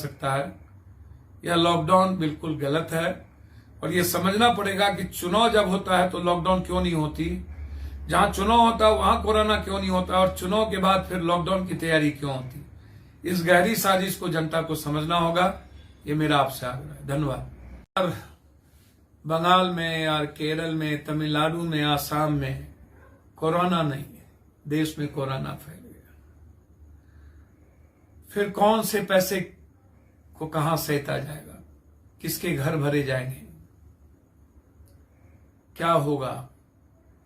सकता है। यह लॉकडाउन बिल्कुल गलत है और ये समझना पड़ेगा कि चुनाव जब होता है तो लॉकडाउन क्यों नहीं होती, जहां चुनाव होता है वहां कोरोना क्यों नहीं होता और चुनाव के बाद फिर लॉकडाउन की तैयारी क्यों होती। इस गहरी साजिश को जनता को समझना होगा। ये मेरा आपसे आग्रह है। धन्यवाद। बंगाल में या केरल में, तमिलनाडु में, आसाम में कोरोना नहीं है, देश में कोरोना फैल गया। फिर कौन से पैसे को कहां सहेता जाएगा, किसके घर भरे जाएंगे, क्या होगा,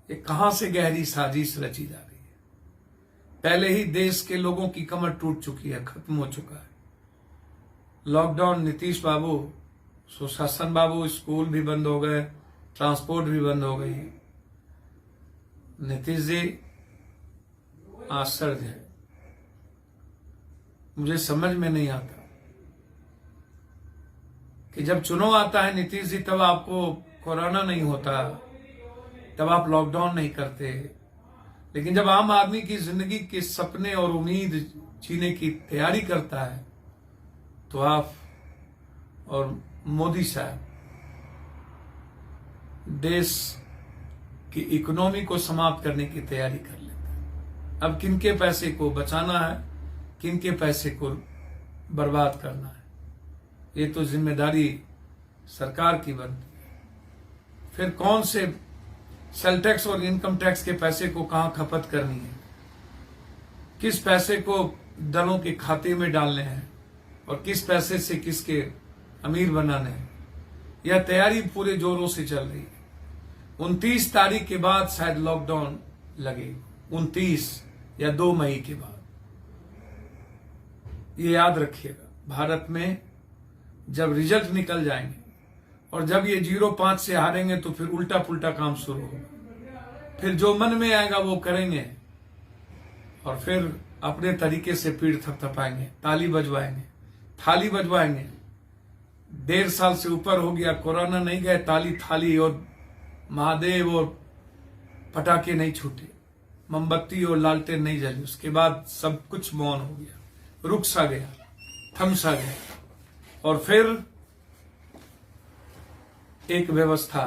ये कहां से गहरी साजिश रची जा रही है। पहले ही देश के लोगों की कमर टूट चुकी है, खत्म हो चुका है। लॉकडाउन नीतीश बाबू, सुशासन बाबू, स्कूल भी बंद हो गए, ट्रांसपोर्ट भी बंद हो गई। नीतीश जी आश्चर्य है, मुझे समझ में नहीं आता कि जब चुनाव आता है नीतीश जी तब आपको कोरोना नहीं होता, तब आप लॉकडाउन नहीं करते, लेकिन जब आम आदमी की जिंदगी के सपने और उम्मीद जीने की तैयारी करता है तो आप और मोदी साहब देश की इकोनॉमी को समाप्त करने की तैयारी कर लेते हैं। अब किनके पैसे को बचाना है, किनके पैसे को बर्बाद करना है, ये तो जिम्मेदारी सरकार की बनती है। फिर कौन से सेल टैक्स और इनकम टैक्स के पैसे को कहां खपत करनी है, किस पैसे को दलों के खाते में डालने हैं और किस पैसे से किसके अमीर बनाने हैं, यह तैयारी पूरे जोरों से चल रही है। 29 तारीख के बाद शायद लॉकडाउन लगे, 29 या 2 मई के बाद। ये याद रखिएगा, भारत में जब रिजल्ट निकल जाएंगे और जब ये 0-5 से हारेंगे तो फिर उल्टा पुल्टा काम शुरू होगा। फिर जो मन में आएगा वो करेंगे और फिर अपने तरीके से पीठ थपथपाएंगे, ताली बजवाएंगे, थाली बजवाएंगे। 1.5 साल से ऊपर हो गया, कोरोना नहीं गए, ताली थाली और महादेव और पटाखे नहीं छूटे, मोमबत्ती और लालटेन नहीं जली। उसके बाद सब कुछ मौन हो गया, रुक सा गया, थम सा गया और फिर एक व्यवस्था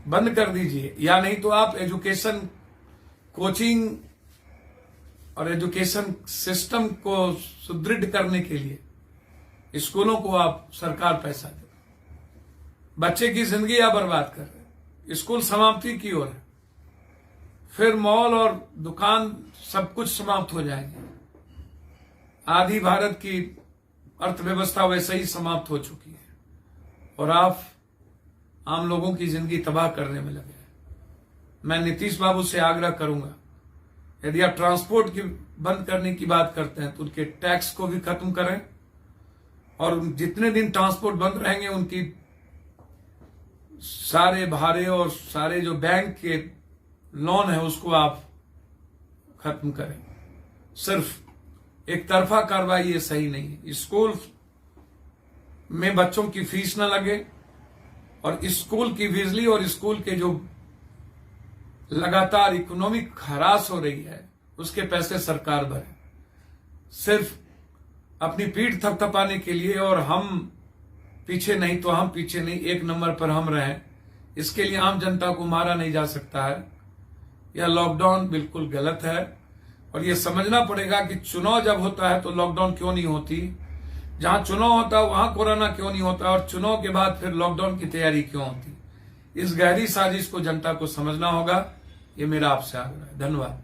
बंद कर दीजिए, या नहीं तो आप एजुकेशन, कोचिंग और एजुकेशन सिस्टम को सुदृढ़ करने के लिए स्कूलों को आप सरकार पैसा दे। बच्चे की जिंदगी आप बर्बाद कर रहे, स्कूल समाप्ति की ओर है, फिर मॉल और दुकान सब कुछ समाप्त हो जाएंगे। आधी भारत की अर्थव्यवस्था वैसे ही समाप्त हो चुकी है और आप आम लोगों की जिंदगी तबाह करने में लगे हैं। मैं नीतीश बाबू से आग्रह करूंगा, यदि आप ट्रांसपोर्ट की बंद करने की बात करते हैं तो उनके टैक्स को भी खत्म करें और जितने दिन ट्रांसपोर्ट बंद रहेंगे उनकी सारे भाड़े और सारे जो बैंक के लोन है उसको आप खत्म करें। सिर्फ एक तरफा कार्रवाई ये सही नहीं है। स्कूल में बच्चों की फीस न लगे और स्कूल की बिजली और स्कूल के जो लगातार इकोनॉमिक हरास हो रही है उसके पैसे सरकार भरे, सिर्फ अपनी पीठ थपथपाने के लिए। और हम पीछे नहीं तो हम पीछे नहीं, 1 नंबर पर हम रहें, इसके लिए आम जनता को मारा नहीं जा सकता है। यह लॉकडाउन बिल्कुल गलत है और यह समझना पड़ेगा कि चुनाव जब होता है तो लॉकडाउन क्यों नहीं होती, जहां चुनाव होता है वहां कोरोना क्यों नहीं होता और चुनाव के बाद फिर लॉकडाउन की तैयारी क्यों होती। इस गहरी साजिश को जनता को समझना होगा। ये मेरा आपसे आग्रह है। धन्यवाद।